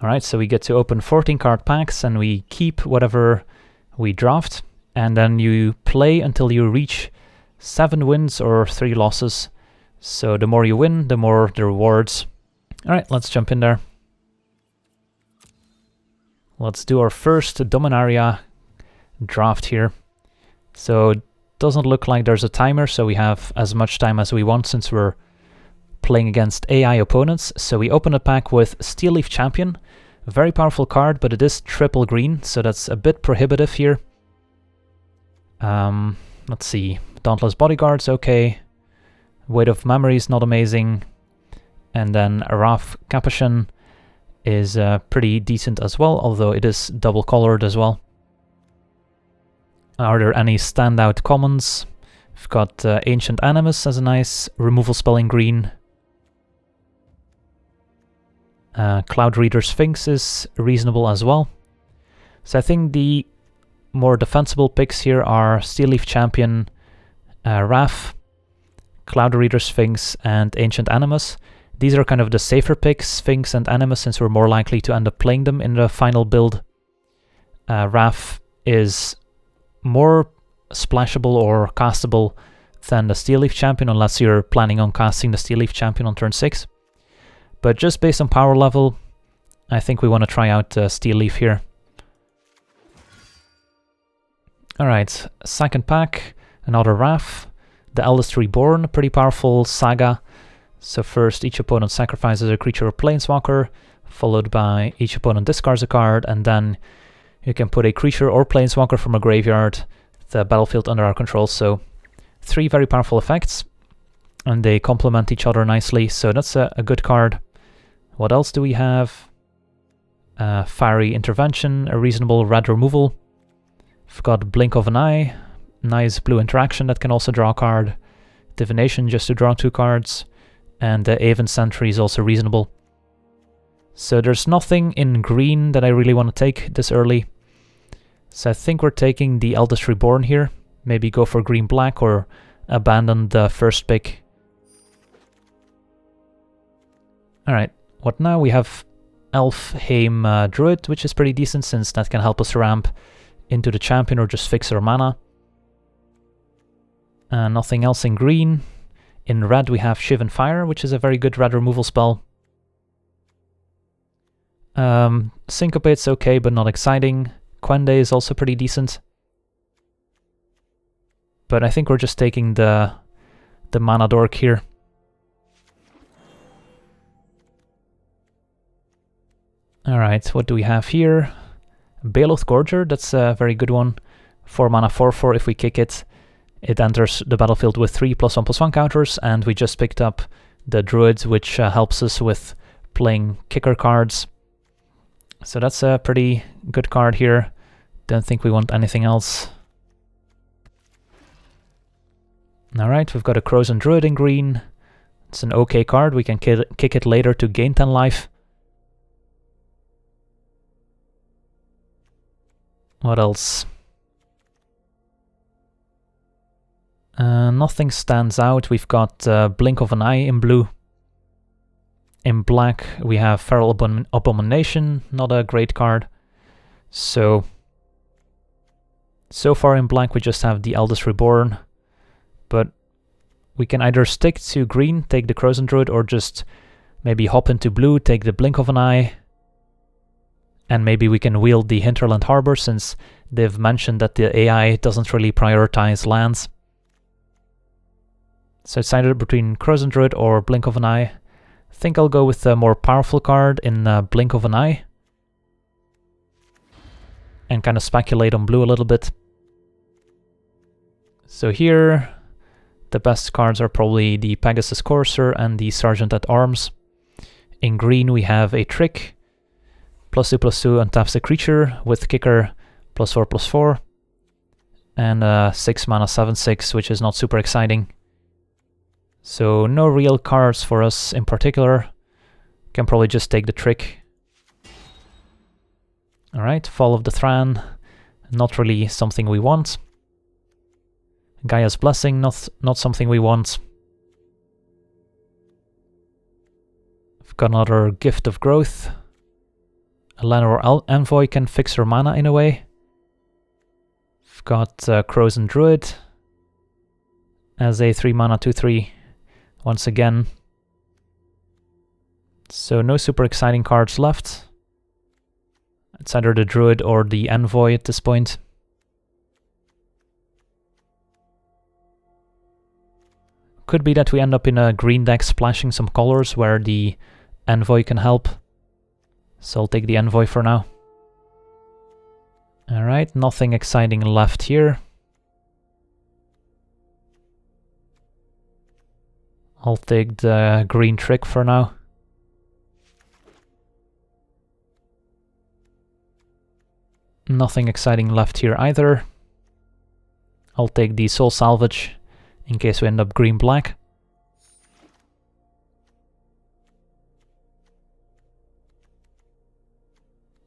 Alright, so we get to open 14 card packs and we keep whatever we draft, and then you play until you reach 7 wins or 3 losses. So the more you win, the more the rewards. Alright, let's jump in there. Let's do our first Dominaria draft here. So it doesn't look like there's a timer, so we have as much time as we want since we're playing against AI opponents. So we open a pack with Steel Leaf Champion. A very powerful card, but it is triple green, so that's a bit prohibitive here. Let's see. Dauntless Bodyguard's okay. Weight of Memory is not amazing. And then Araf Capuchin is pretty decent as well, although it is double colored as well. Are there any standout commons? We've got Ancient Animus as a nice removal spell in green. Cloud Reader Sphinx is reasonable as well. So I think the more defensible picks here are Steel Leaf Champion, Raf, Cloud Reader Sphinx, and Ancient Animus. These are kind of the safer picks, Sphinx and Animus, since we're more likely to end up playing them in the final build. Raf is more splashable or castable than the Steel Leaf Champion, unless you're planning on casting the Steel Leaf Champion on turn 6. But just based on power level, I think we want to try out Steel Leaf here. Alright, second pack, another Raf. The Eldest Reborn, pretty powerful saga. So first, each opponent sacrifices a creature or planeswalker, followed by each opponent discards a card, and then you can put a creature or planeswalker from a graveyard, the battlefield under our control. So 3 very powerful effects, and they complement each other nicely, so that's a good card. What else do we have? Fiery Intervention, a reasonable red removal. We've got Blink of an Eye, nice blue interaction that can also draw a card. Divination just to draw 2 cards. And the Aven Sentry is also reasonable. So there's nothing in green that I really want to take this early. So I think we're taking the Eldest Reborn here. Maybe go for green-black or abandon the first pick. Alright, what now? We have Elfheim Druid, which is pretty decent since that can help us ramp into the champion or just fix our mana. Nothing else in green. In red we have Shivan Fire, which is a very good red removal spell. Syncopate's okay, but not exciting. Quende is also pretty decent. But I think we're just taking the Mana Dork here. Alright, what do we have here? Baloth Gorger, that's a very good one. 4 mana 4/4, if we kick it, it enters the battlefield with 3 +1/+1 counters, and we just picked up the Druid, which helps us with playing kicker cards. So that's a pretty good card here. Don't think we want anything else. Alright, we've got a Crozen Druid in green. It's an okay card, we can kick it later to gain 10 life. What else? Nothing stands out. We've got Blink of an Eye in blue. In black we have Feral Abomination, not a great card. So far in black we just have the Eldest Reborn. But we can either stick to green, take the Crozen Druid, or just maybe hop into blue, take the Blink of an Eye. And maybe we can wield the Hinterland Harbor, since they've mentioned that the AI doesn't really prioritize lands. So it's either between Crozen Druid or Blink of an Eye. I think I'll go with a more powerful card in Blink of an Eye. And kind of speculate on blue a little bit. So here, the best cards are probably the Pegasus Courser and the Sergeant at Arms. In green we have a Trick. +2/+2 untaps a creature with kicker +4/+4. And 6 mana 7/6, which is not super exciting. So no real cards for us in particular. Can probably just take the Trick. Alright, Fall of the Thran. Not really something we want. Gaia's Blessing, not something we want. We've got another Gift of Growth. A land or envoy can fix her mana in a way. We've got Crows and Druid as a 3 mana 2/3 once again. So no super exciting cards left. It's either the Druid or the Envoy at this point. Could be that we end up in a green deck splashing some colors where the Envoy can help. So I'll take the Envoy for now. Alright, nothing exciting left here. I'll take the green trick for now. Nothing exciting left here either. I'll take the Soul Salvage in case we end up green-black.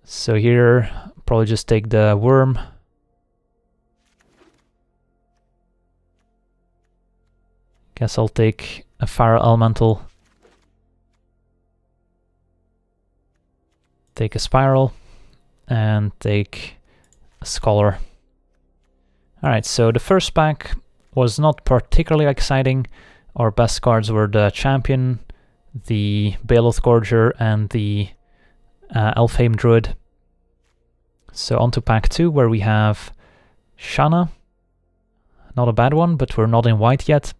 So here, probably just take the Worm. Guess I'll take a Fire Elemental. Take a Spiral. And take a Scholar. Alright, so the first pack was not particularly exciting. Our best cards were the Champion, the Baloth Gorger, and the Elfheim Druid. So on to pack 2, where we have Shanna. Not a bad one, but we're not in white yet.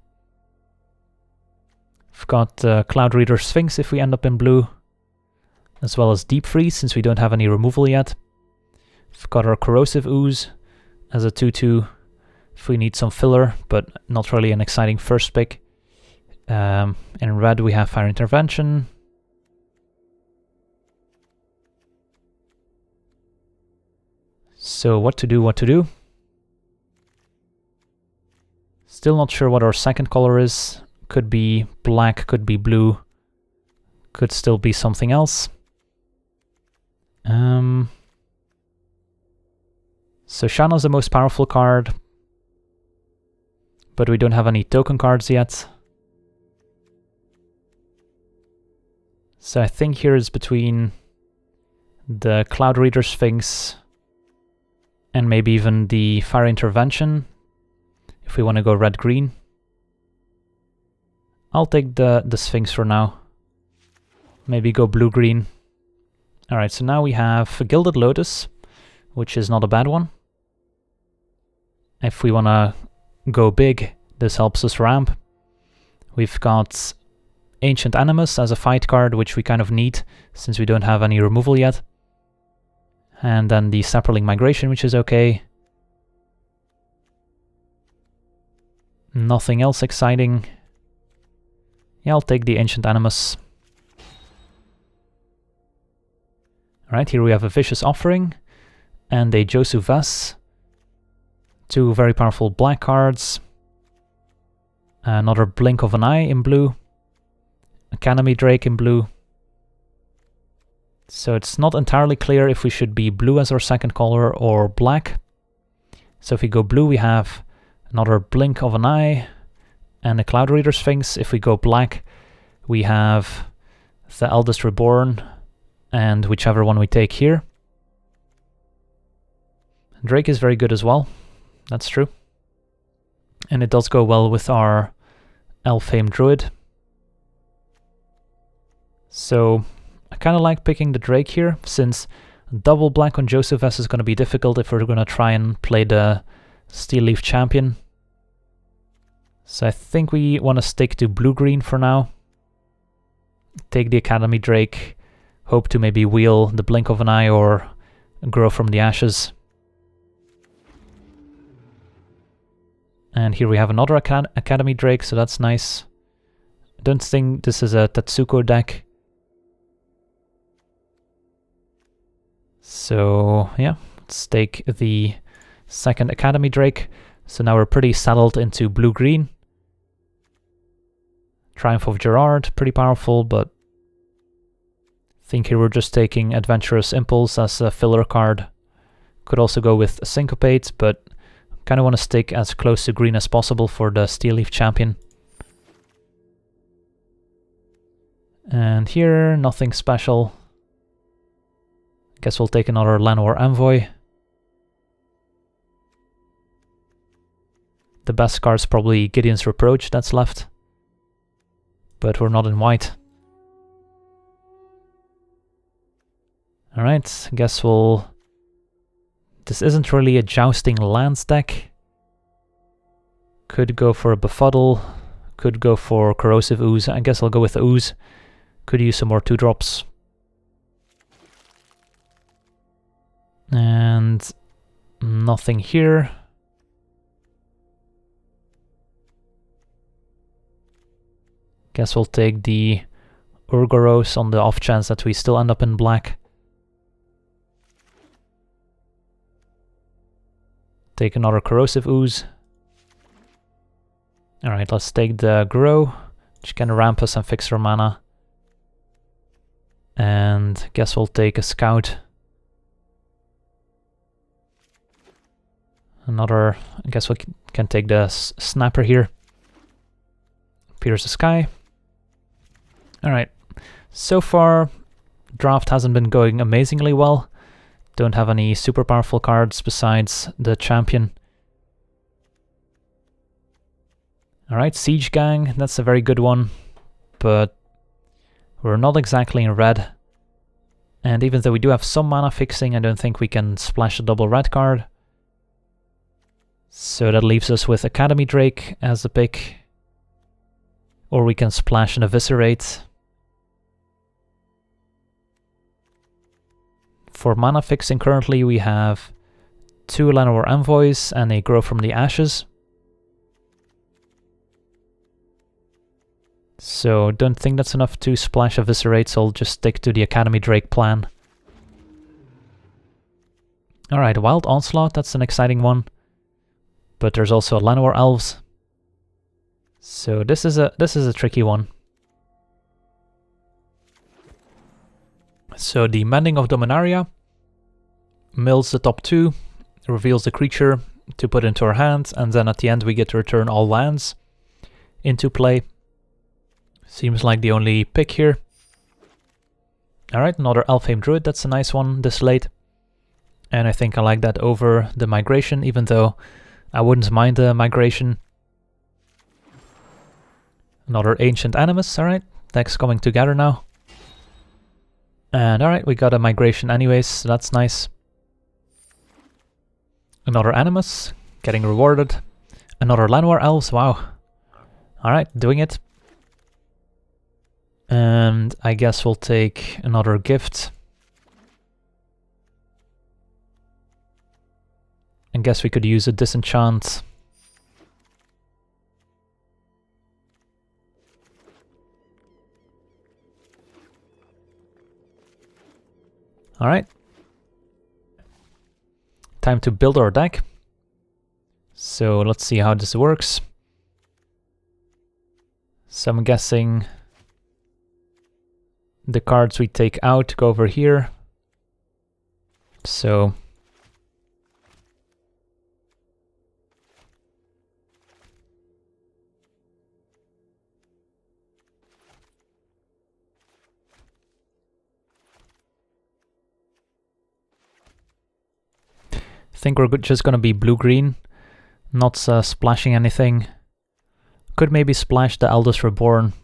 We've got Cloud Reader Sphinx if we end up in blue, as well as Deep Freeze since we don't have any removal yet. We've got our Corrosive Ooze as a 2/2 if we need some filler, but not really an exciting first pick. In red we have Fire Intervention. So what to do? Still not sure what our second color is. Could be black, could be blue, could still be something else. So Shanna's the most powerful card, but we don't have any token cards yet. So I think here is between the Cloud Reader Sphinx and maybe even the Fire Intervention, if we want to go red-green. I'll take the Sphinx for now. Maybe go blue-green. Alright, so now we have a Gilded Lotus, which is not a bad one. If we want to go big, this helps us ramp. We've got Ancient Animus as a fight card, which we kind of need, since we don't have any removal yet. And then the Sapperling Migration, which is okay. Nothing else exciting. Yeah, I'll take the Ancient Animus. Alright, here we have a Vicious Offering and a Josu Vess. 2 very powerful black cards. Another Blink of an Eye in blue. Academy Drake in blue. So it's not entirely clear if we should be blue as our second color or black. So if we go blue, we have another Blink of an Eye and a Cloud Reader Sphinx. If we go black, we have the Eldest Reborn and whichever one we take here. Drake is very good as well. That's true. And it does go well with our Elfheim Druid. So I kind of like picking the Drake here, since double black on Joseph S is going to be difficult if we're going to try and play the Steel Leaf Champion. So I think we want to stick to blue-green for now. Take the Academy Drake, hope to maybe wheel the Blink of an Eye or Grow from the Ashes. And here we have another Academy Drake, so that's nice. I don't think this is a Tetsuko deck. So yeah, let's take the second Academy Drake. So now we're pretty settled into blue-green. Triumph of Gerard, pretty powerful, but I think here we're just taking Adventurous Impulse as a filler card. Could also go with Syncopate, but kind of want to stick as close to green as possible for the Steel Leaf Champion. And here, nothing special. Guess we'll take another Llanowar Envoy. The best card's probably Gideon's Reproach that's left. But we're not in white. Alright, guess we'll... This isn't really a Jousting Lands deck. Could go for a Befuddle. Could go for Corrosive Ooze. I guess I'll go with the Ooze. Could use some more 2-drops. And nothing here. Guess we'll take the Urgoros on the off chance that we still end up in black. Take another Corrosive Ooze. Alright, let's take the Grow, which can ramp us and fix our mana. And guess we'll take a Scout. Another, I guess we can take the Snapper here. Pierce the Sky. Alright, so far draft hasn't been going amazingly well. Don't have any super powerful cards besides the champion. Alright, Siege Gang, that's a very good one, but we're not exactly in red. And even though we do have some mana fixing, I don't think we can splash a double red card. So that leaves us with Academy Drake as a pick. Or we can splash and Eviscerate. For mana fixing currently we have 2 Llanowar Envoys and a Grow from the Ashes. So don't think that's enough to splash Eviscerate, so I'll just stick to the Academy Drake plan. Alright, Wild Onslaught, that's an exciting one. But there's also Llanowar Elves. So this is a tricky one. So the Mending of Dominaria mills the top 2, reveals the creature to put into our hand, and then at the end we get to return all lands into play. Seems like the only pick here. Alright, another Elfhame Druid, that's a nice one this late. And I think I like that over the Migration, even though I wouldn't mind the Migration. Another Ancient Animus, alright, decks coming together now. And alright, we got a Migration anyways, so that's nice. Another Animus, getting rewarded. Another Llanowar Elves, wow. Alright, doing it. And I guess we'll take another gift. I guess we could use a Disenchant. Alright. Time to build our deck. So let's see how this works. So I'm guessing the cards we take out go over here. So I think we're just gonna be blue-green, not splashing anything. Could maybe splash the Eldest Reborn.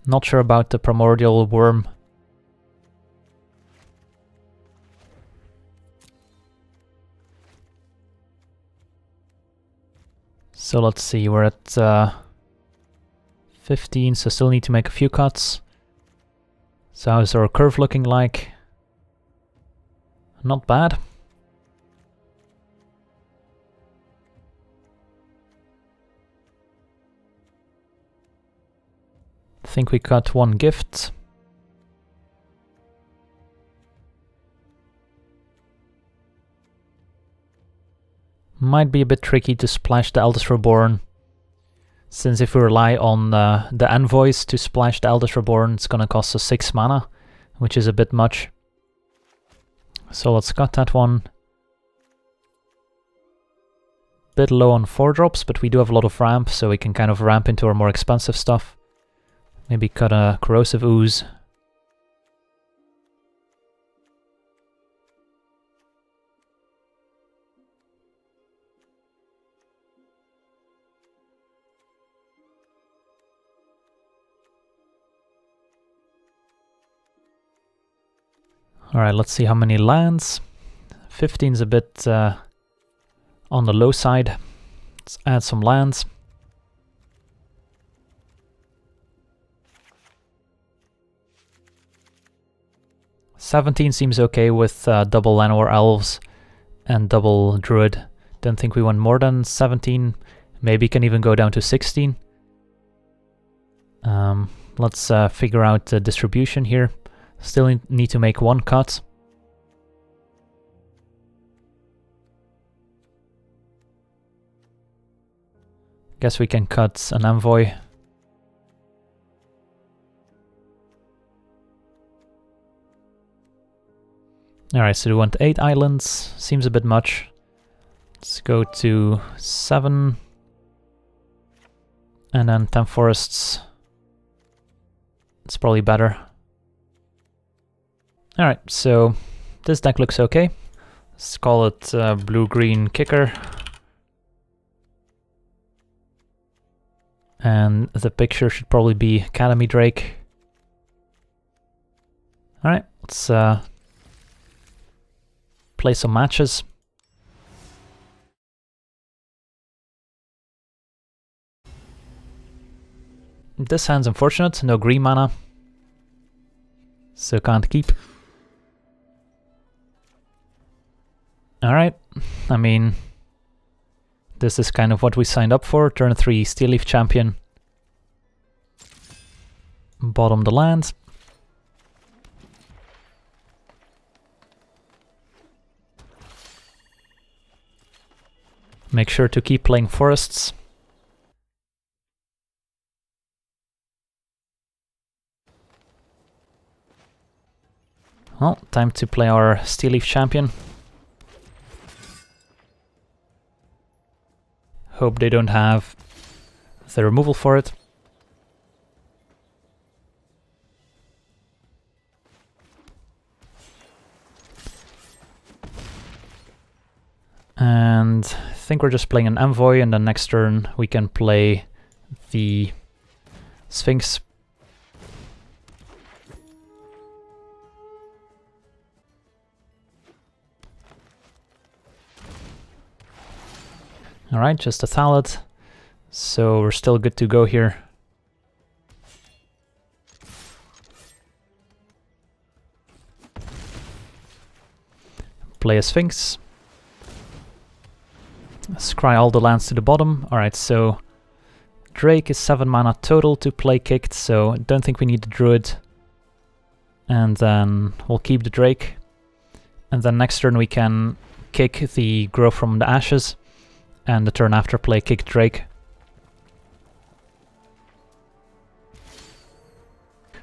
Not sure about the Primordial Worm. So let's see, we're at 15, so still need to make a few cuts. So how's our curve looking like? Not bad. I think we got one gift. Might be a bit tricky to splash the Eldest Reborn, since if we rely on the Envoys to splash the Eldest Reborn, it's gonna cost us 6 mana, which is a bit much. So let's cut that one. bit low on 4-drops, but we do have a lot of ramp, so we can kind of ramp into our more expensive stuff. Maybe cut a Corrosive Ooze. Alright, let's see how many lands. 15's a bit on the low side. Let's add some lands. $17 seems okay with double Llanowar Elves and double Druid. Don't think we want more than 17. Maybe can even go down to 16. Let's figure out the distribution here. Still need to make one cut. Guess we can cut an Envoy. Alright, so we want 8 islands. Seems a bit much. Let's go to 7. And then 10 forests. It's probably better. Alright, so this deck looks okay. Let's call it blue-green kicker. And the picture should probably be Academy Drake. Alright, let's play some matches. This hand's unfortunate, no green mana. So can't keep. Alright, I mean, this is kind of what we signed up for. Turn 3 Steel Leaf Champion. Bottom the land. Make sure to keep playing forests. Well, time to play our Steel Leaf Champion. Hope they don't have the removal for it. And I think we're just playing an Envoy, and then next turn we can play the Sphinx. Alright, just a Thallid. So we're still good to go here. Play a Sphinx. Scry all the lands to the bottom. Alright, so Drake is 7 mana total to play kicked, so don't think we need the Druid. And then we'll keep the Drake. And then next turn we can kick the Grow from the Ashes. And the turn after play kick Drake.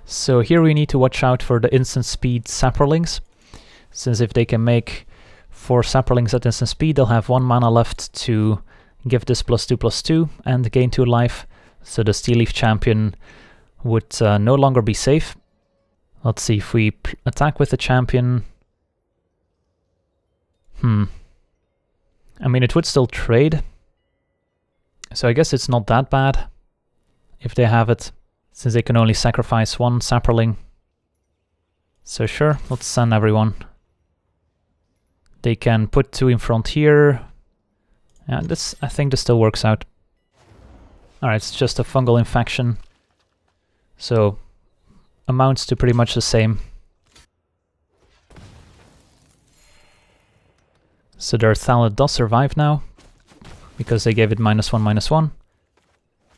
So here we need to watch out for the instant speed Saprolings, since if they can make 4 Saprolings at instant speed, they'll have 1 mana left to give this +2/+2 and gain 2 life, so the Steel Leaf Champion would no longer be safe. Let's see if we attack with the Champion. I mean, it would still trade, so I guess it's not that bad if they have it, since they can only sacrifice 1 Saproling. So sure, let's send everyone. They can put 2 in front here, and this, I think this still works out. Alright, it's just a fungal infection, so amounts to pretty much the same. So their Thallid does survive now, because they gave it -1/-1,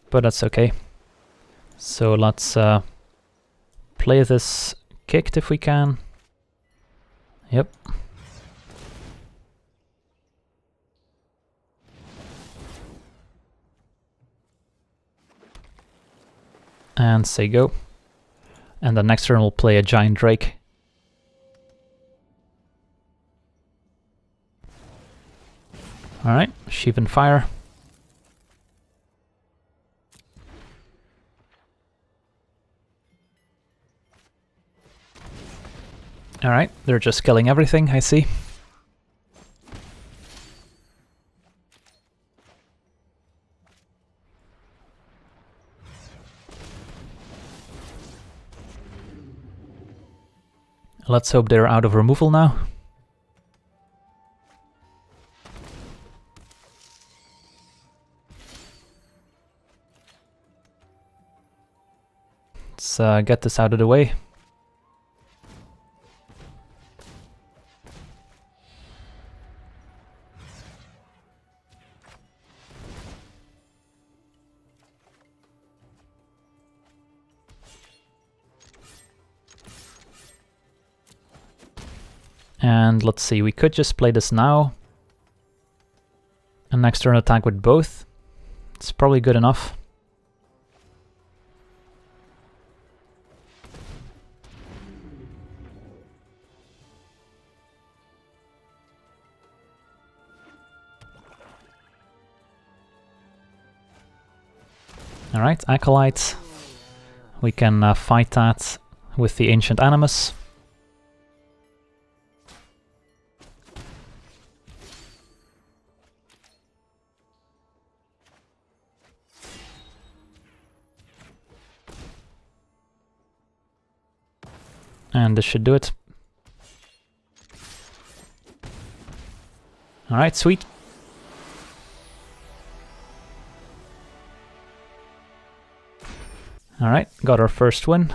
but that's okay. So let's play this kicked if we can. Yep. And say go. And the next turn we'll play a Giant Drake. Alright, Sheep and Fire. Alright, they're just killing everything, I see. Let's hope they're out of removal now. Let's get this out of the way. And let's see, we could just play this now. And next turn attack with both. It's probably good enough. Alright, Acolyte. We can fight that with the Ancient Animus. And this should do it. Alright, sweet. Alright, got our first win.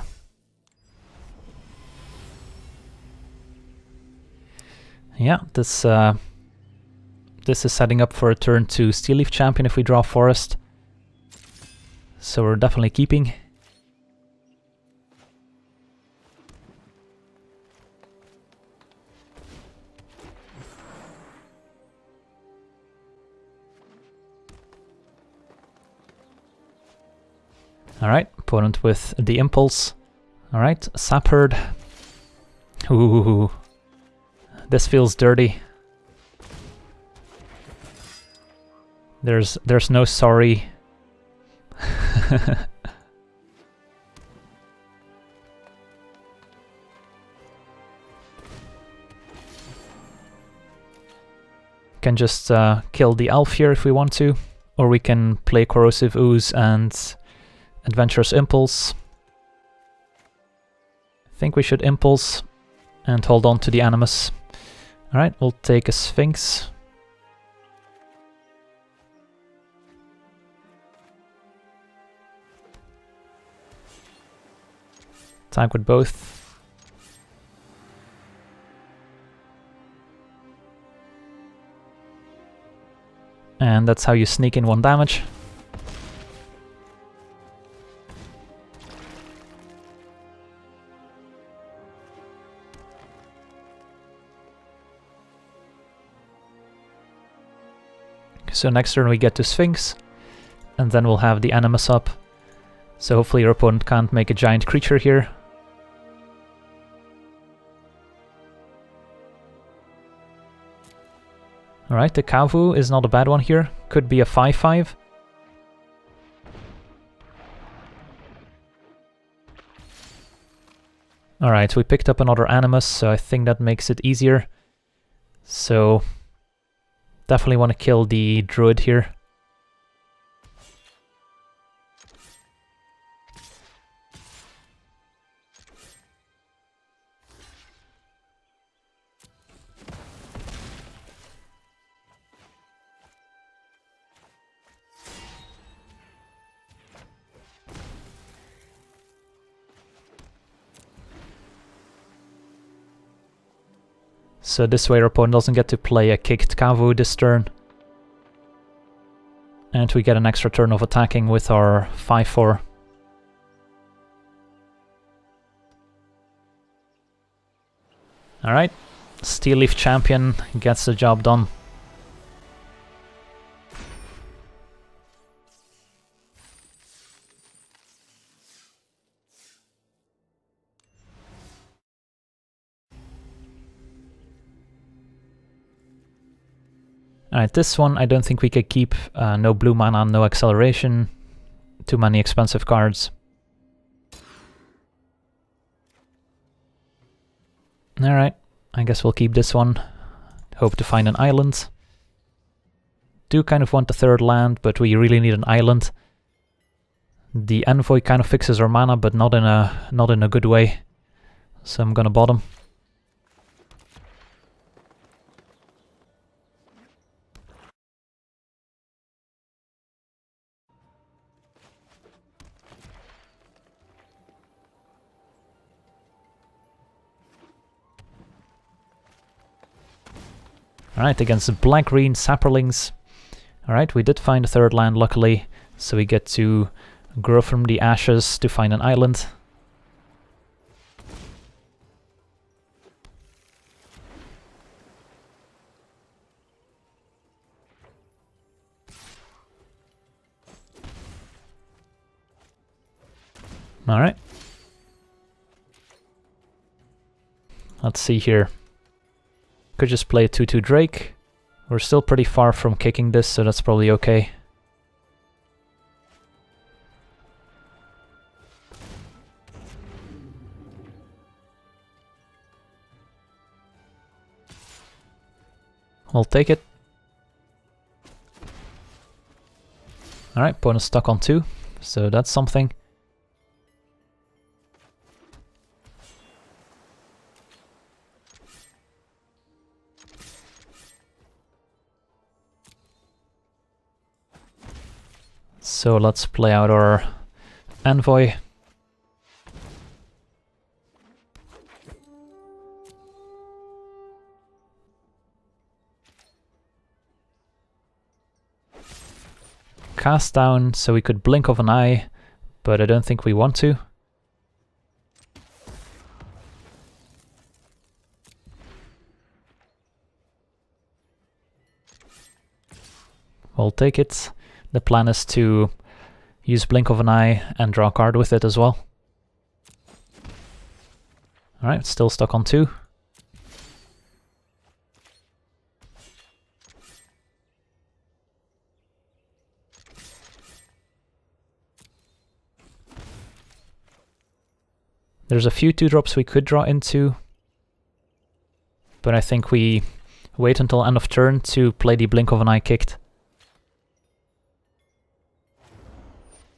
Yeah, this is setting up for a turn to Steel Leaf Champion if we draw Forest. So we're definitely keeping. Alright, opponent with the Impulse. Alright, Sapherd. Ooh, this feels dirty. There's no sorry. Can just kill the Elf here if we want to, or we can play Corrosive Ooze and Adventurous Impulse. I think we should Impulse and hold on to the Animus. Alright, we'll take a Sphinx. Attack with both. And that's how you sneak in 1 damage. So next turn we get to Sphinx, and then we'll have the Animus up. So hopefully your opponent can't make a giant creature here. Alright, the Kavu is not a bad one here. Could be a 5/5. Alright, we picked up another Animus, so I think that makes it easier. So definitely want to kill the Druid here. So this way our opponent doesn't get to play a kicked Kavu this turn. And we get an extra turn of attacking with our 5/4. Alright, Steel Leaf Champion gets the job done. Alright, this one I don't think we could keep. No blue mana, no acceleration. Too many expensive cards. Alright, I guess we'll keep this one. Hope to find an island. Do kind of want the third land, but we really need an island. The Envoy kind of fixes our mana, but not in a good way. So I'm gonna bottom. Alright, against the black-green Sapperlings. Alright, we did find a third land, luckily, so we get to grow from the ashes to find an island. Alright. Let's see here. Could just play a 2/2 Drake. We're still pretty far from kicking this, so that's probably okay. We'll take it. Alright, opponent's stuck on 2, so that's something. So let's play out our Envoy. Cast down, so we could blink of an eye, but I don't think we want to. We'll take it. The plan is to use blink of an eye and draw a card with it as well. Alright, still stuck on 2. There's a few 2-drops we could draw into, but I think we wait until end of turn to play the blink of an eye kicked.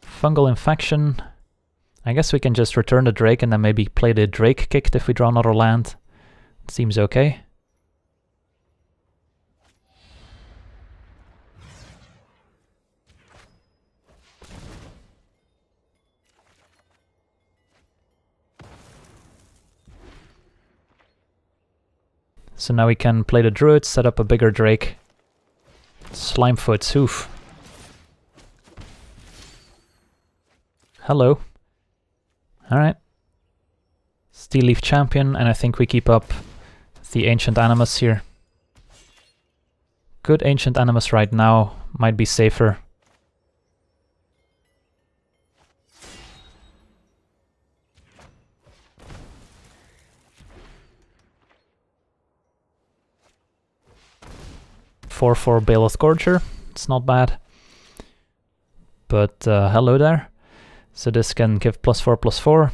Fungal Infection. I guess we can just return the Drake and then maybe play the Drake kicked if we draw another land. It seems okay. So now we can play the Druid, set up a bigger Drake. Slimefoot, oof. Hello. Alright. Steel Leaf Champion, and I think we keep up the Ancient Animus here. Good Ancient Animus right now, might be safer. For Baleth Gorger, it's not bad. But hello there. So this can give +4/+4.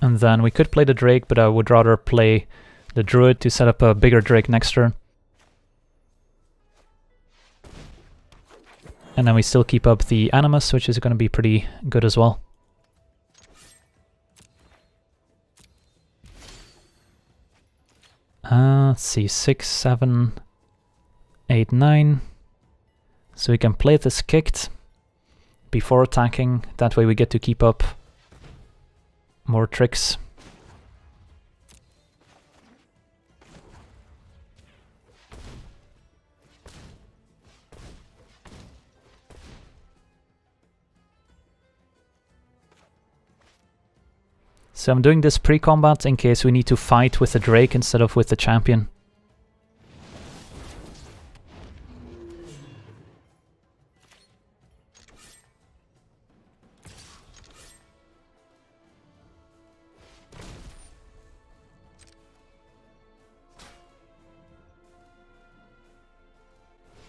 And then we could play the Drake, but I would rather play the Druid to set up a bigger Drake next turn. And then we still keep up the Animus, which is going to be pretty good as well. Let's see, 6, 7, 8, 9. So we can play this kicked before attacking. That way we get to keep up more tricks. So I'm doing this pre-combat in case we need to fight with the Drake instead of with the champion.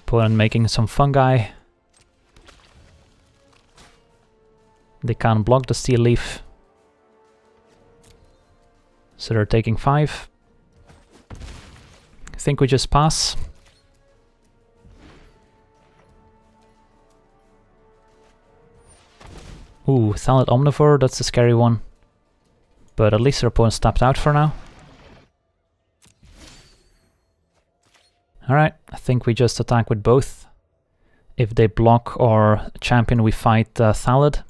Opponent making some fungi. They can't block the Steel Leaf. So they're taking 5. I think we just pass. Ooh, Thallid Omnivore, that's a scary one. But at least their opponent's tapped out for now. Alright, I think we just attack with both. If they block our champion, we fight Thallid.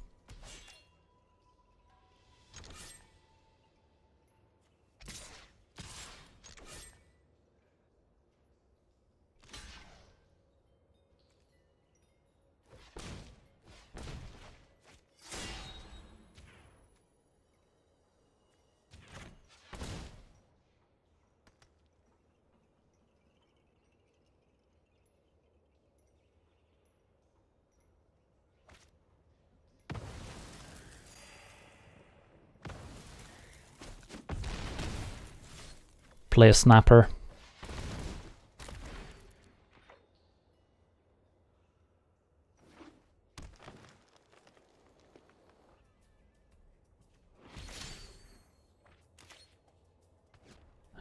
Play a Snapper.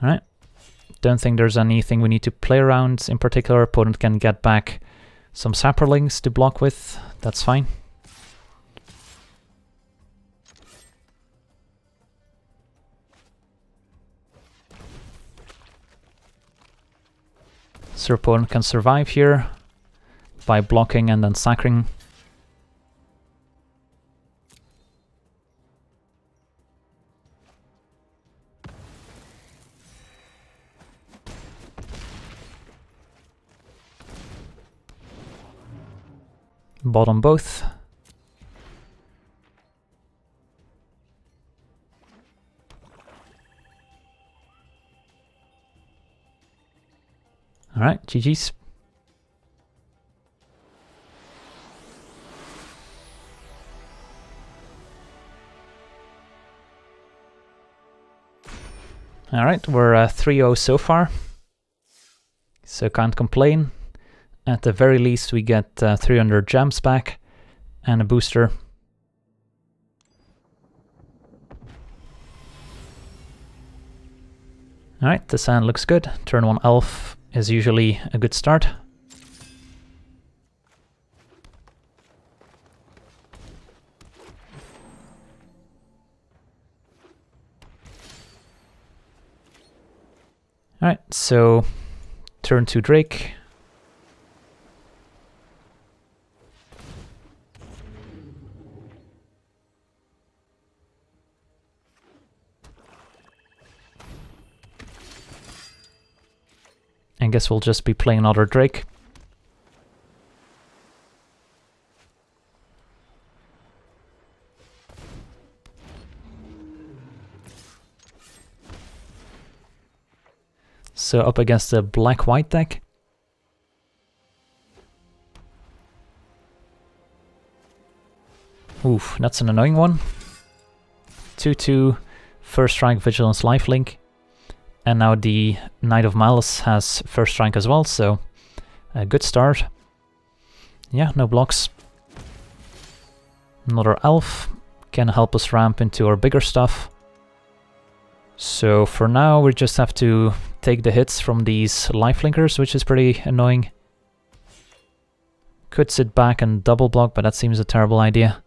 Alright. Don't think there's anything we need to play around. In particular, opponent can get back some Saprolings to block with. That's fine. So opponent can survive here by blocking and then sacring. Bottom both. Alright, GG's. Alright, we're 3-0 so far. So can't complain. At the very least we get 300 gems back and a booster. Alright, this hand looks good. Turn 1 elf is usually a good start. Alright, so turn 2 Drake. I guess we'll just be playing another Drake. So up against the black-white deck. Oof, that's an annoying one. 2/2, first strike, vigilance, lifelink. And now the Knight of Malice has first strike as well, so a good start. Yeah, no blocks. Another elf can help us ramp into our bigger stuff. So for now we just have to take the hits from these lifelinkers, which is pretty annoying. Could sit back and double block, but that seems a terrible idea.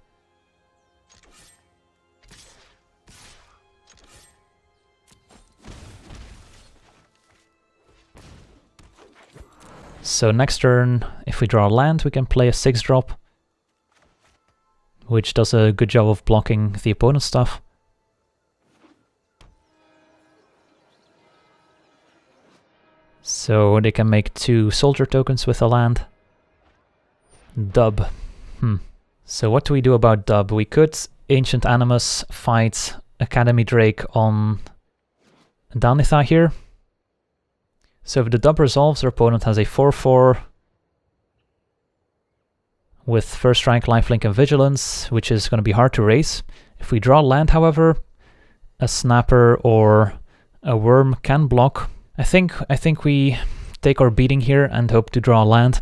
So next turn, if we draw a land, we can play a 6-drop, which does a good job of blocking the opponent's stuff. So they can make 2 soldier tokens with a land. Dub. So what do we do about Dub? We could Ancient Animus fight Academy Drake on Danitha here. So if the dub resolves, our opponent has a 4/4 with first rank, lifelink, and vigilance, which is going to be hard to raise. If we draw land, however, a snapper or a worm can block. I think we take our beating here and hope to draw land.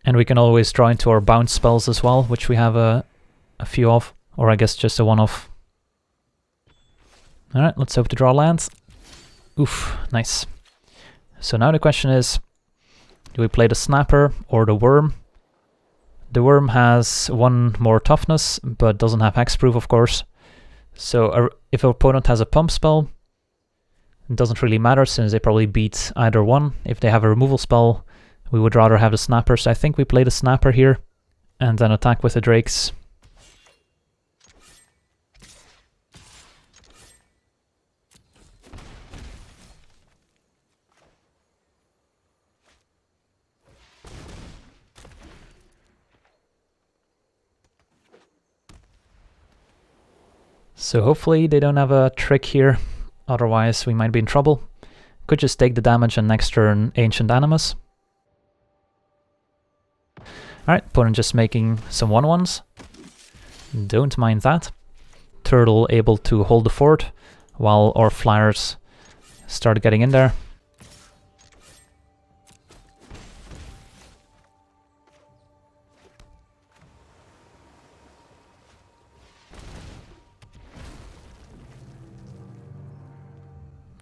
And we can always draw into our bounce spells as well, which we have a few of, or I guess just a one-off. Alright, let's hope to draw lands. Oof, nice. So now the question is, do we play the snapper or the worm? The worm has 1 more toughness, but doesn't have hexproof, of course. So if our opponent has a pump spell, it doesn't really matter since they probably beat either one. If they have a removal spell, we would rather have the snapper. So I think we play the snapper here and then attack with the drakes. So hopefully they don't have a trick here, otherwise we might be in trouble. Could just take the damage and next turn Ancient Animus. Alright, opponent just making some 1/1s. Don't mind that. Turtle able to hold the fort while our flyers start getting in there.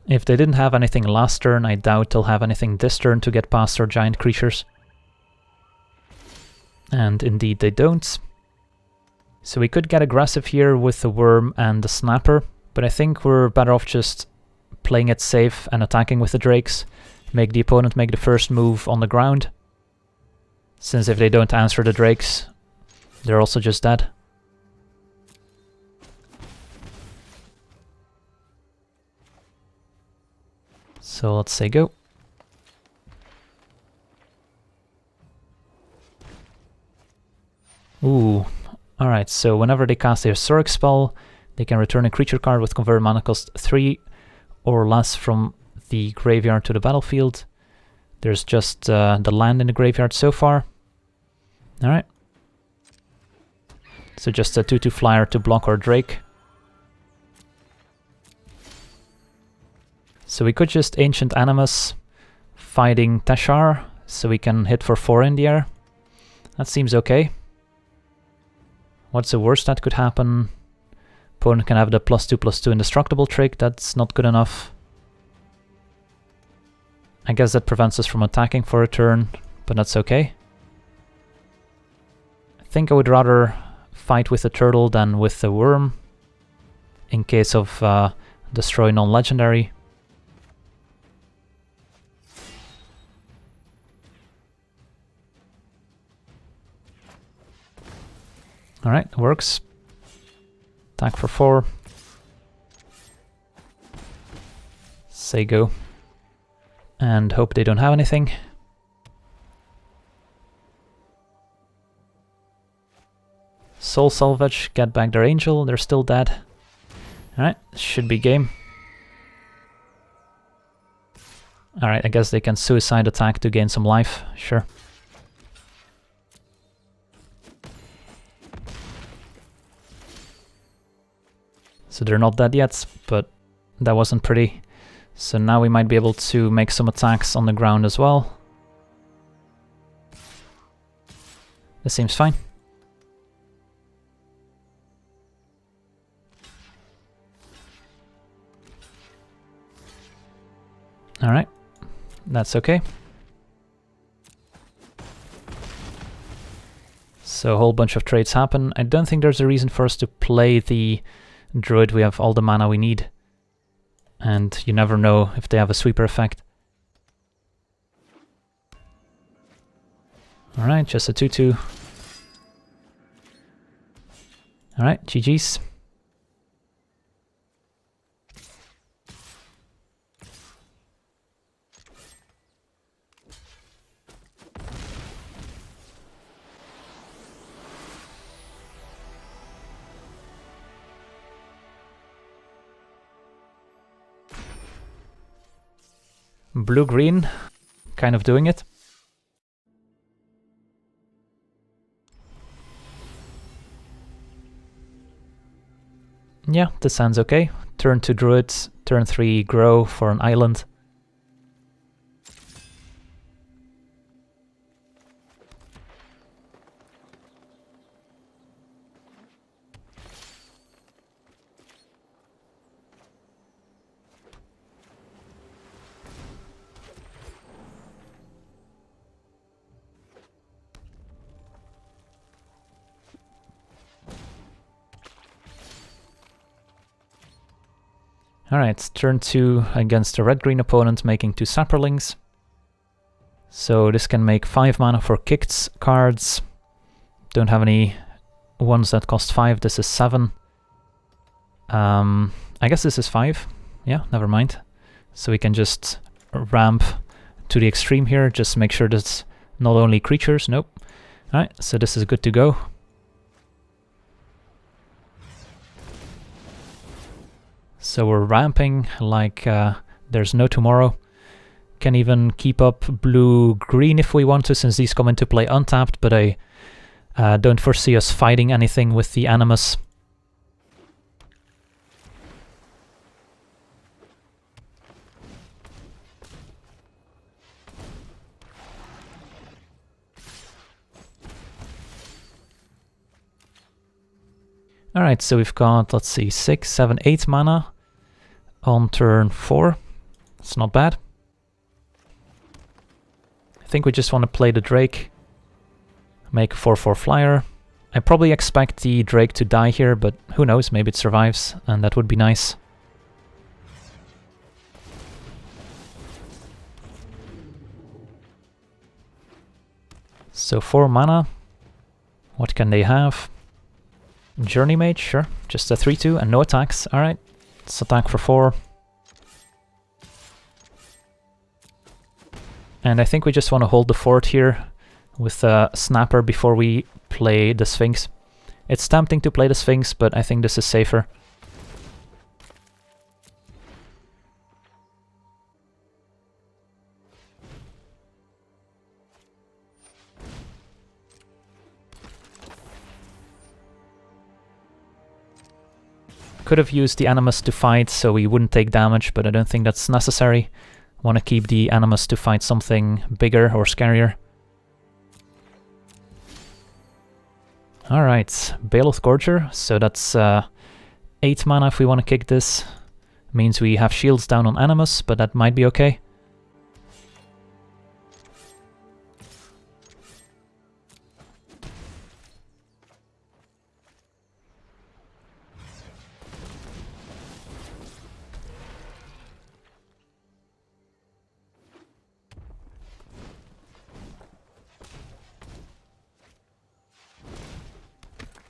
If they didn't have anything last turn, I doubt they'll have anything this turn to get past our giant creatures. And indeed they don't. So we could get aggressive here with the worm and the snapper, but I think we're better off just playing it safe and attacking with the drakes. Make the opponent make the first move on the ground. Since if they don't answer the drakes, they're also just dead. So let's say go. Ooh, alright, so whenever they cast a Historic spell, they can return a creature card with convert mana cost 3 or less from the graveyard to the battlefield. There's just the land in the graveyard so far. Alright. So just a 2/2 flyer to block our Drake. So we could just Ancient Animus fighting Teshar, so we can hit for 4 in the air. That seems okay. What's the worst that could happen? Opponent can have the +2/+2 indestructible trick, that's not good enough. I guess that prevents us from attacking for a turn, but that's okay. I think I would rather fight with the turtle than with the worm, in case of destroy non-legendary. Alright, works. Attack for 4. Say go. And hope they don't have anything. Soul Salvage, get back their angel, they're still dead. Alright, should be game. Alright, I guess they can suicide attack to gain some life, sure. So they're not dead yet, but that wasn't pretty. So now we might be able to make some attacks on the ground as well. This seems fine. Alright, that's okay. So a whole bunch of trades happen. I don't think there's a reason for us to play the Druid. We have all the mana we need. And you never know if they have a sweeper effect. Alright, just a 2/2. Alright, GG's. Blue-green, kind of doing it. Yeah, this sounds okay. Turn 2 druids, turn 3 grow for an island. Alright, turn 2 against a red-green opponent, making 2 Saproings. So this can make 5 mana for kicked cards. Don't have any ones that cost 5, this is 7. I guess this is 5. Yeah, never mind. So we can just ramp to the extreme here, just make sure that's not only creatures, nope. Alright, so this is good to go. So we're ramping like there's no tomorrow. Can even keep up blue-green if we want to, since these come into play untapped, but I don't foresee us fighting anything with the Animus. Alright, so we've got, let's see, 6, 7, 8 mana on turn 4. It's not bad. I think we just want to play the Drake. Make a 4/4 flyer. I probably expect the Drake to die here, but who knows, maybe it survives, and that would be nice. So 4 mana. What can they have? Journey Mage, sure. Just a 3/2 and no attacks. Alright. Let's attack for 4. And I think we just want to hold the fort here with a Snapper before we play the Sphinx. It's tempting to play the Sphinx, but I think this is safer. Could have used the Animus to fight so we wouldn't take damage, but I don't think that's necessary. Want to keep the Animus to fight something bigger or scarier. Alright, Baloth Gorger, so that's 8 mana if we want to kick this. Means we have shields down on Animus, but that might be okay.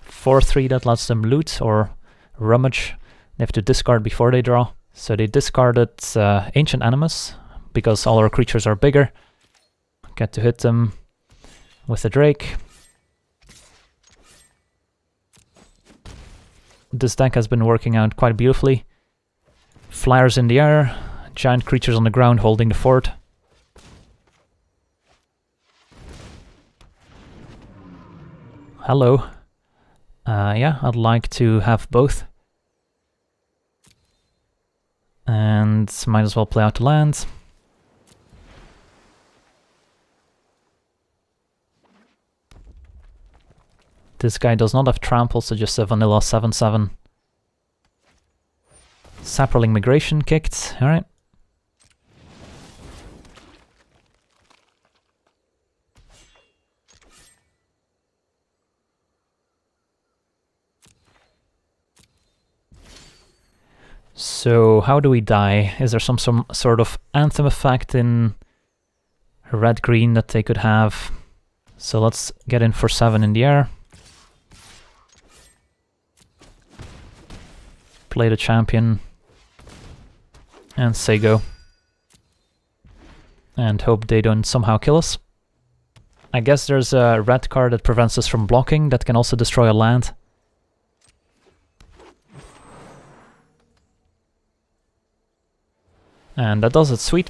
For 3 that lets them loot or rummage. They have to discard before they draw. So they discarded Ancient Animus because all our creatures are bigger. Get to hit them with a Drake. This deck has been working out quite beautifully. Flyers in the air, giant creatures on the ground holding the fort. Hello. Yeah, I'd like to have both. And might as well play out the land. This guy does not have trample, so just a vanilla 7/7. Saproling Migration kicked, alright. So how do we die? Is there some sort of anthem effect in red-green that they could have? So let's get in for 7 in the air. Play the champion. And say go. And hope they don't somehow kill us. I guess there's a red card that prevents us from blocking that can also destroy a land. And that does it, sweet.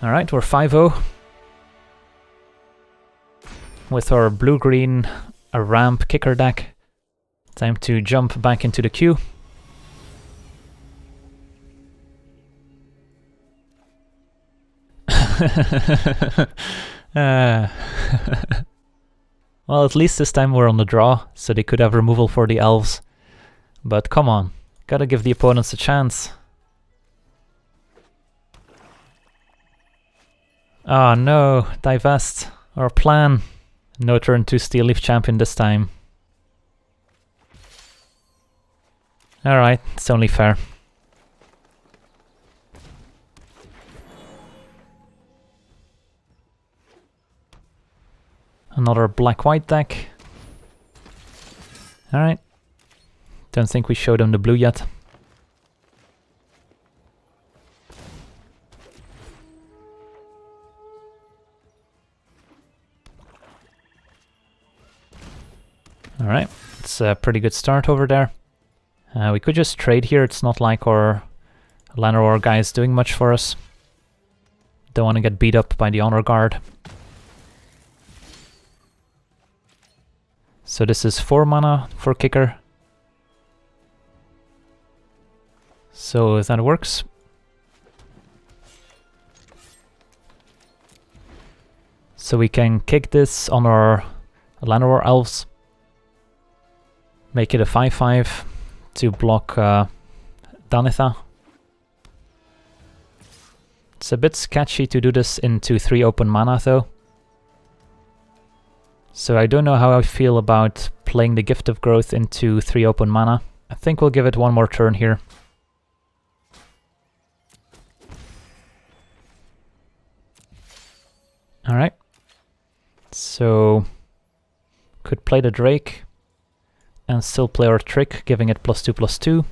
Alright, we're 5-0. With our blue-green, a ramp kicker deck. Time to jump back into the queue. Well, at least this time we're on the draw, so they could have removal for the elves. But come on, gotta give the opponents a chance. Oh no, divest. Our plan. No turn to Steel Leaf Champion this time. Alright, it's only fair. Another black-white deck. Alright. Don't think we showed them the blue yet. Alright, it's a pretty good start over there. We could just trade here, it's not like our Llanowar guy is doing much for us. Don't want to get beat up by the Honor Guard. So this is 4 mana for kicker. So that works. So we can kick this on our Llanowar elves. Make it a 5/5 to block Danitha. It's a bit sketchy to do this into 3 open mana though. So I don't know how I feel about playing the Gift of Growth into 3 open mana. I think we'll give it one more turn here. Alright. So could play the Drake and still play our trick, giving it +2/+2.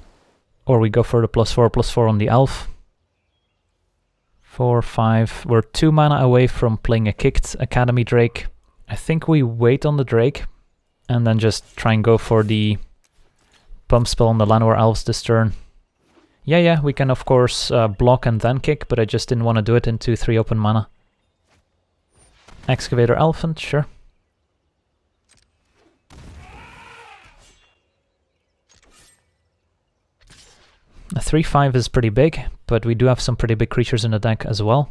Or we go for the +4/+4 on the elf. 4, 5. We're 2 mana away from playing a kicked Academy Drake. I think we wait on the Drake and then just try and go for the pump spell on the Llanowar elves this turn. Yeah, we can of course block and then kick, but I just didn't want to do it into 3 open mana. Excavator Elephant, sure. A 3/5 is pretty big, but we do have some pretty big creatures in the deck as well.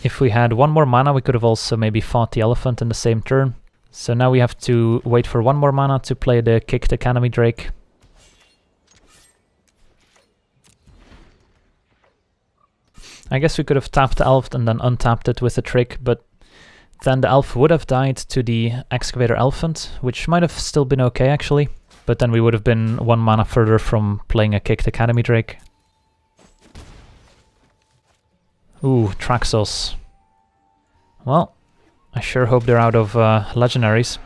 If we had 1 more mana, we could have also maybe fought the elephant in the same turn. So now we have to wait for 1 more mana to play the kicked Academy Drake. I guess we could have tapped the elf and then untapped it with a trick, but then the elf would have died to the Excavator Elephant, which might have still been okay actually, but then we would have been 1 mana further from playing a kicked Academy Drake. Ooh, Traxos. Well, I sure hope they're out of legendaries.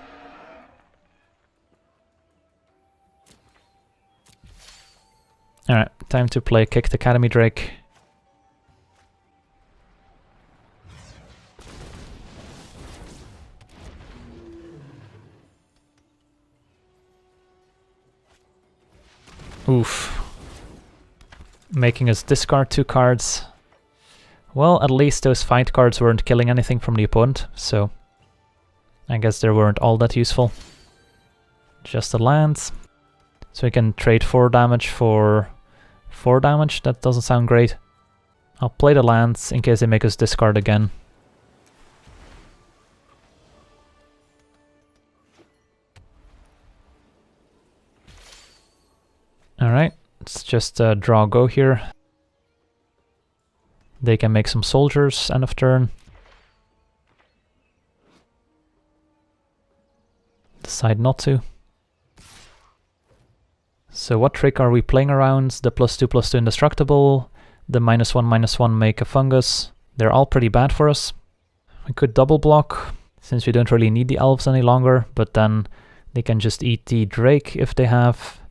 Alright, time to play kicked Academy Drake. Oof. Making us discard 2 cards. Well, at least those fight cards weren't killing anything from the opponent, so I guess they weren't all that useful. Just a land. So we can trade 4 damage for 4 damage. That doesn't sound great. I'll play the lands in case they make us discard again. Alright, let's just draw go here. They can make some soldiers end of turn. Decide not to. So what trick are we playing around? The +2/+2 indestructible, the -1/-1 make a fungus. They're all pretty bad for us. We could double block, since we don't really need the elves any longer, but then they can just eat the Drake if they have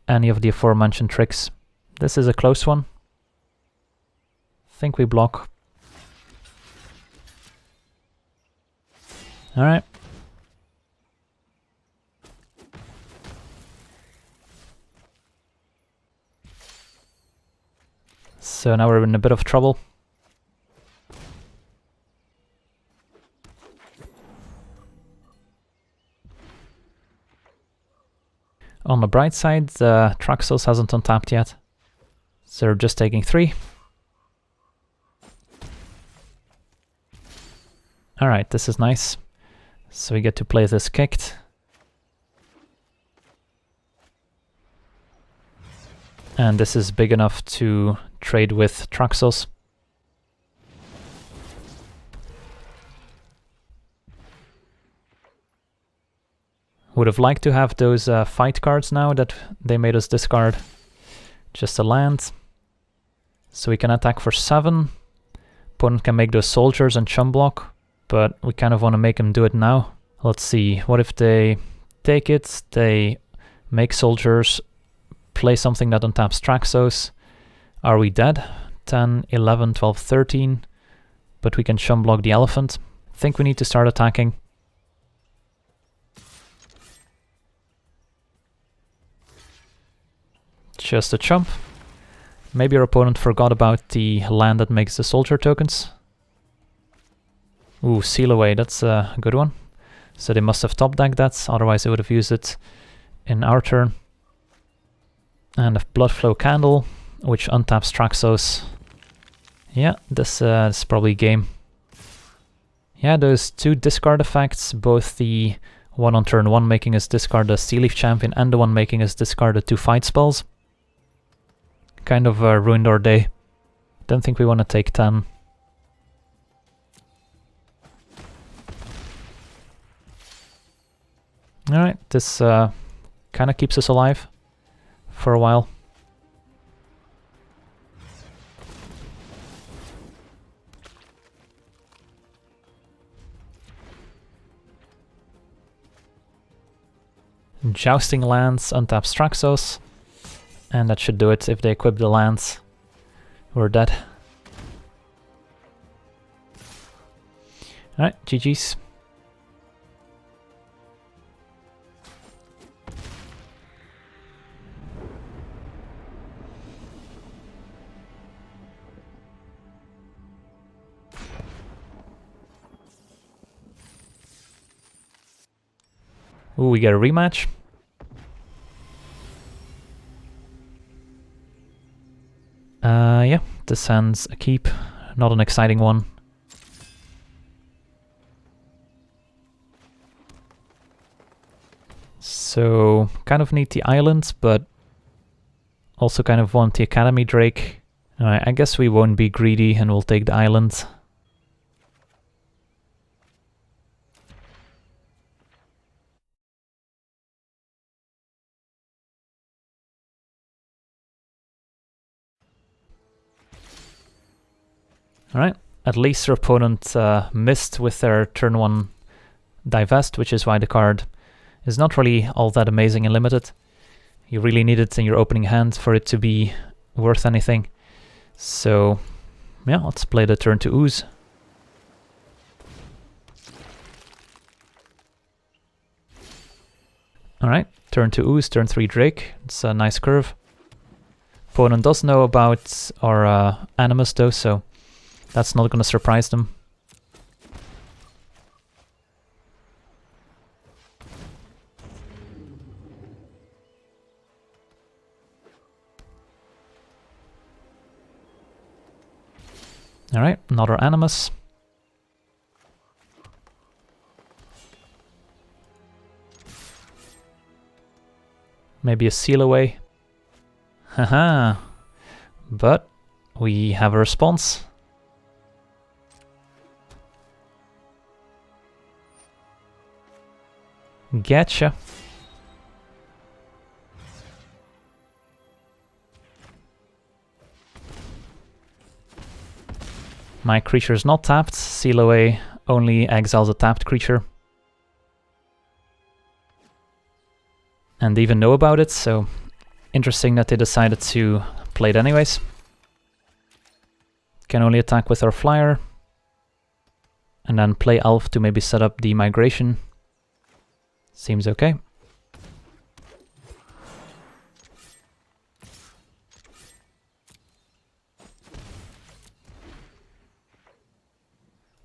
any of the aforementioned tricks. This is a close one. I think we block. Alright. So now we're in a bit of trouble. On the bright side, Traxos hasn't untapped yet. So they're just taking 3. Alright, this is nice. So we get to play this kicked. And this is big enough to trade with Traxos. Would have liked to have those fight cards now that they made us discard. Just a land. So we can attack for 7. Opponent can make those soldiers and chum block, but we kind of want to make them do it now. Let's see, what if they take it, they make soldiers, play something that untaps Traxos. Are we dead? 10, 11, 12, 13. But we can chum block the elephant. I think we need to start attacking. Just a chump. Maybe our opponent forgot about the land that makes the soldier tokens. Ooh, seal away, that's a good one. So they must have top decked that, otherwise they would have used it in our turn. And a Bloodflow Candle, which untaps Traxos. Yeah, this is probably game. Yeah, those 2 discard effects, both the one on turn 1 making us discard the Sea Leaf Champion and the one making us discard the 2 fight spells. Kind of ruined our day. Don't think we want to take 10. Alright, this kind of keeps us alive for a while. Jousting lands untaps Traxos. And that should do it. If they equip the lands, we're dead. Alright, GG's. Ooh, we get a rematch. Yeah, this hand's a keep, not an exciting one. So, kind of need the island, but also kind of want the Academy Drake. Alright, I guess we won't be greedy and we'll take the island. Alright, at least our opponent missed with their turn 1 divest, which is why the card is not really all that amazing and limited. You really need it in your opening hand for it to be worth anything. So, yeah, let's play the turn to ooze. Alright, turn to ooze, turn 3 Drake. It's a nice curve. Opponent does know about our Animus though, so that's not going to surprise them. Alright, another Animus. Maybe a seal away. Haha. But we have a response. Getcha. My creature is not tapped. Seal away only exiles a tapped creature. And they even know about it, so interesting that they decided to play it anyways. Can only attack with our flyer. and then play Elf to maybe set up the migration. Seems okay.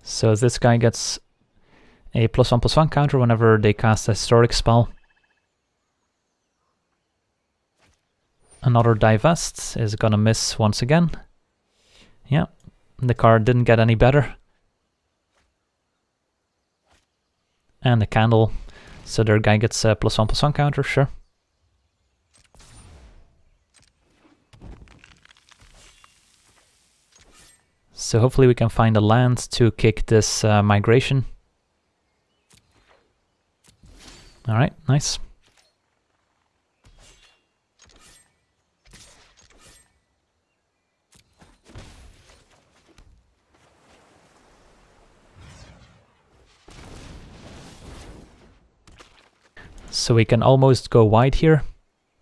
So this guy gets a +1/+1 counter whenever they cast a historic spell. Another Divest is gonna miss once again. Yeah, the card didn't get any better. And the Candle, so their guy gets a +1/+1 counter, sure. So hopefully we can find a land to kick this migration. Alright, nice. So we can almost go wide here.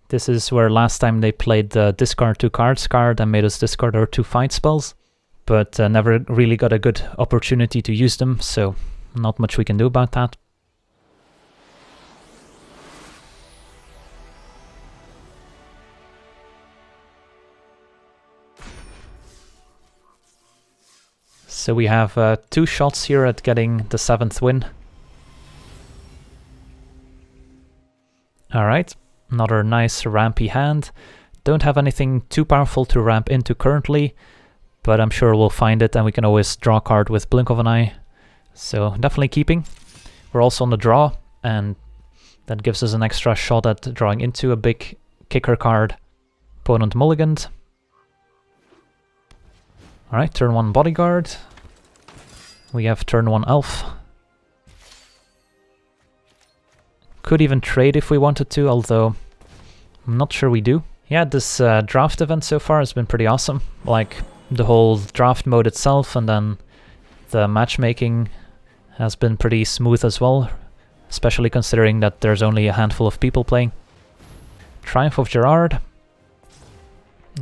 This is where last time they played the discard 2 cards card and made us discard our 2 fight spells, but never really got a good opportunity to use them, so not much we can do about that. So we have 2 shots here at getting the 7th win. Alright, another nice rampy hand. Don't have anything too powerful to ramp into currently, but I'm sure we'll find it and we can always draw a card with blink of an eye. So definitely keeping. We're also on the draw, and that gives us an extra shot at drawing into a big kicker card. Opponent mulliganed. Alright, turn 1 bodyguard. We have turn 1 elf. Could even trade if we wanted to, although I'm not sure we do. Yeah, this draft event so far has been pretty awesome. Like, the whole draft mode itself, and then the matchmaking has been pretty smooth as well, especially considering that there's only a handful of people playing. Triumph of Gerard.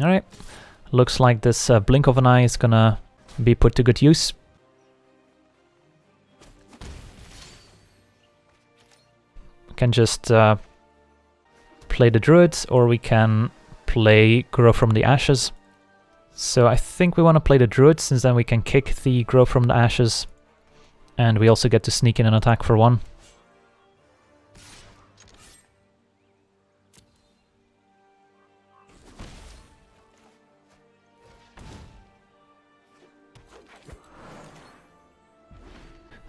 Alright, looks like this blink of an eye is gonna be put to good use. Can just play the Druids, or we can play Grow from the Ashes. So I think we want to play the Druids, since then we can kick the Grow from the Ashes, and we also get to sneak in an attack for 1.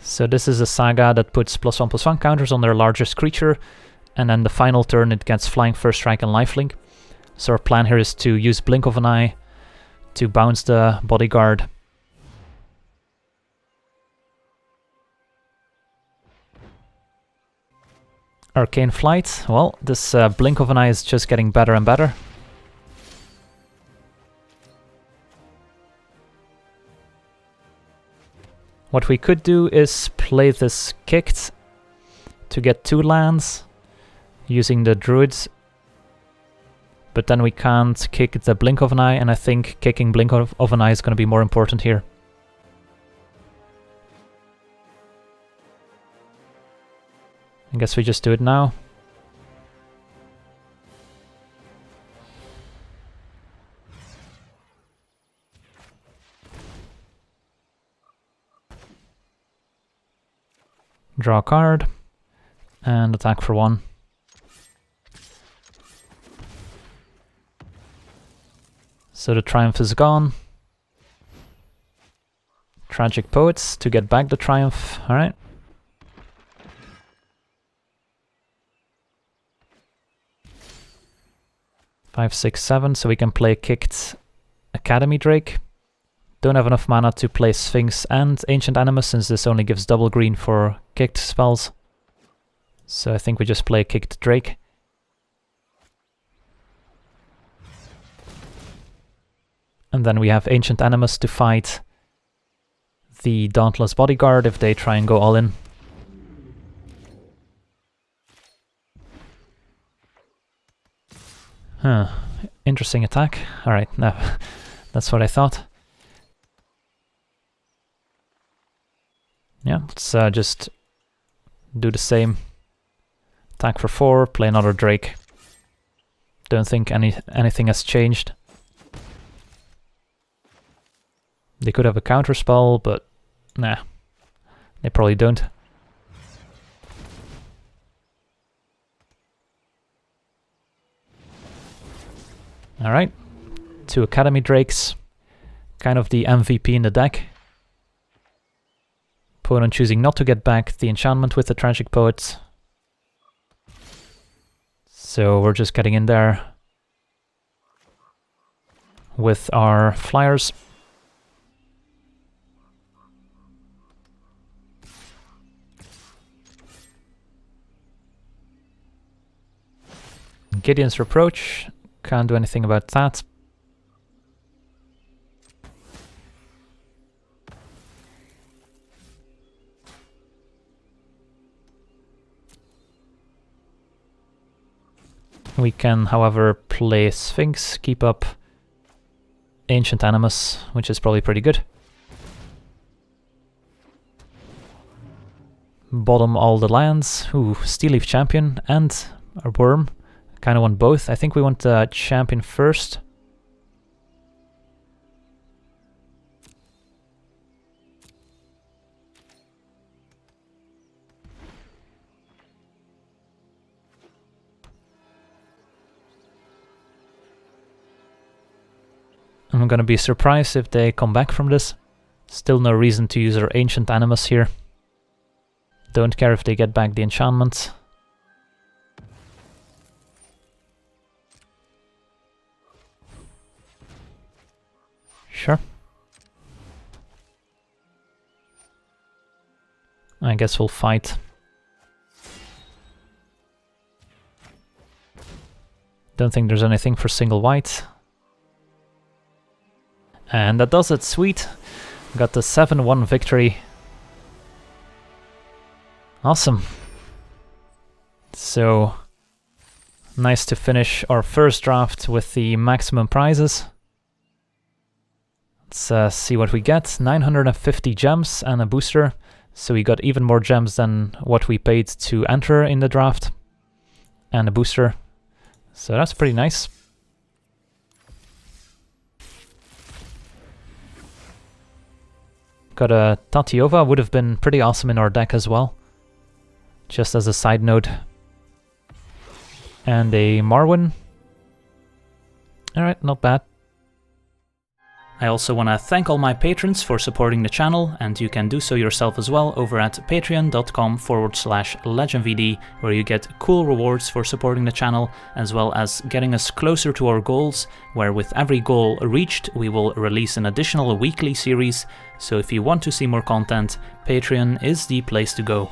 So this is a saga that puts +1/+1 counters on their largest creature, and then the final turn it gets Flying First Strike and Lifelink. So our plan here is to use Blink of an Eye to bounce the bodyguard. Arcane Flight. Well, this Blink of an Eye is just getting better and better. What we could do is play this kicked to get 2 lands using the Druids, but then we can't kick the Blink of an Eye, and I think kicking Blink of an Eye is going to be more important here. I guess we just do it now. Draw a card, and attack for 1. So the Triumph is gone. Tragic Poets to get back the Triumph, alright. Five, 6, 7, so we can play kicked Academy Drake. Don't have enough mana to play Sphinx and Ancient Animus, since this only gives double green for kicked spells. So I think we just play kicked Drake. And then we have Ancient Animus to fight the Dauntless Bodyguard if they try and go all in. Huh. Interesting attack. Alright, no, that's what I thought. Yeah, let's just do the same. Attack for 4, play another Drake. Don't think anything has changed. They could have a counter spell, but nah, they probably don't. Alright, 2 Academy Drakes, kind of the MVP in the deck. Opponent choosing not to get back the enchantment with the Tragic Poet. So we're just getting in there with our flyers. Gideon's Reproach, can't do anything about that. We can, however, play Sphinx, keep up Ancient Animus, which is probably pretty good. Bottom all the lands. Ooh, Steel Leaf Champion and a Worm. Kind of want both. I think we want the Champion first. I'm gonna be surprised if they come back from this. Still no reason to use our Ancient Animus here. Don't care if they get back the enchantment. Sure. I guess we'll fight. Don't think there's anything for single white. And that does it, sweet. Got the 7-1 victory. Awesome. So, nice to finish our first draft with the maximum prizes. Let's see what we get. 950 gems and a booster. So we got even more gems than what we paid to enter in the draft. And a booster. So that's pretty nice. Got a Tatiova, would have been pretty awesome in our deck as well. Just as a side note. And a Marwyn. Alright, not bad. I also want to thank all my patrons for supporting the channel, and you can do so yourself as well over at patreon.com/LegenVD, where you get cool rewards for supporting the channel, as well as getting us closer to our goals, where with every goal reached, we will release an additional weekly series. So if you want to see more content, Patreon is the place to go.